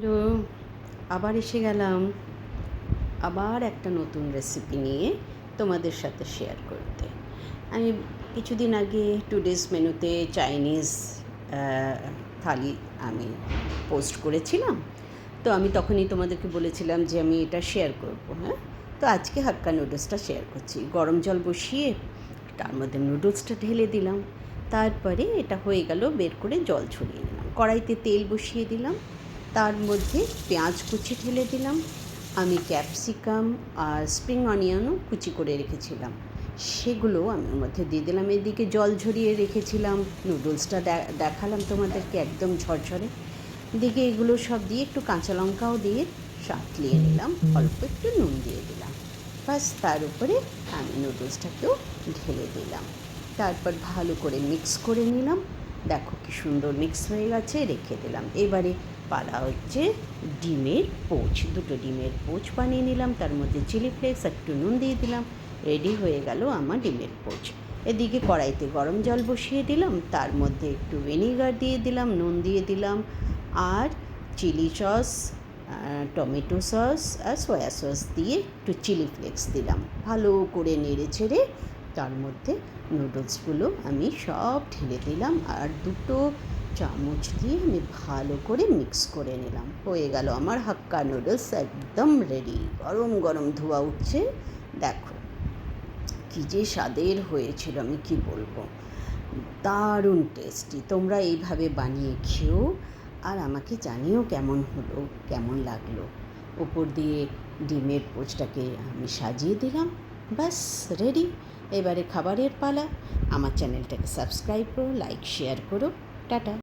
Hello, আবার এসে গেলাম আবার একটা নতুন রেসিপি নিয়ে তোমাদের সাথে শেয়ার করতে। আমি কিছুদিন আগে টুডেজ মেনুতে চাইনিজ থালি আমি পোস্ট করেছিলাম। তো আমি তখনই তোমাদেরকে বলেছিলাম যে আমি এটা শেয়ার করব। হ্যাঁ, তো আজকে হাক্কা নুডলসটা শেয়ার করছি। গরম জল বসিয়ে তার মধ্যে নুডলসটা ঢেলে দিলাম। তারপরে এটা হয়ে গেল, বের করে জল ছড়িয়ে নিলাম। কড়াইতে তেল বসিয়ে দিলাম, তার মধ্যে পেঁয়াজ কুচি ঢেলে দিলাম। আমি ক্যাপসিকাম আর স্প্রিং অনিয়নও কুচি করে রেখেছিলাম, সেগুলো আমি ওর মধ্যে দিয়ে দিলাম। এদিকে জল ঝরিয়ে রেখেছিলাম, নুডলসটা দেখালাম তোমাদেরকে একদম ঝরঝরে। দিকে এগুলো সব দিয়ে একটু কাঁচা লঙ্কাও দিয়ে সাঁতলিয়ে নিলাম, অল্প একটু নুন দিয়ে দিলাম। বাস, তার উপরে আমি নুডলসটাকেও ঢেলে দিলাম। তারপর ভালো করে মিক্স করে নিলাম। দেখো কি সুন্দর মিক্স হয়ে গেছে, রেখে দিলাম। এবারে পালা হচ্ছে ডিমের পোচ। দুটো ডিমের পোচ বানিয়ে নিলাম, তার মধ্যে চিলি ফ্লেক্স একটু নুন দিয়ে দিলাম। রেডি হয়ে গেল আমার ডিমের পোচ। এদিকে কড়াইতে গরম জল বসিয়ে দিলাম, তার মধ্যে একটু ভিনিগার দিয়ে দিলাম, নুন দিয়ে দিলাম, আর চিলি সস, টমেটো সস আর সয়া সস দিয়ে একটু চিলি ফ্লেক্স দিলাম। ভালো করে নেড়ে ছেড়ে তার মধ্যে নুডলসগুলো আমি সব ঢেলে দিলাম, আর দুটো চামচ দিয়ে আমি ভালো করে মিক্স করে নিলাম। হয়ে গেল আমার হাক্কা নুডলস, একদম রেডি। গরম গরম ধোয়া উঠছে, দেখো কী যে স্বাদের হয়েছিল, আমি কি বলবো, দারুণ টেস্টি। তোমরা এইভাবে বানিয়ে খেও, আর আমাকে জানিও কেমন হলো, কেমন লাগলো। উপর দিয়ে ডিমের পোচটাকে আমি সাজিয়ে দিলাম। ব্যাস, রেডি। এবারে খাবারের পালা। আমার চ্যানেলটাকে সাবস্ক্রাইব করো, লাইক শেয়ার করো। টাটা।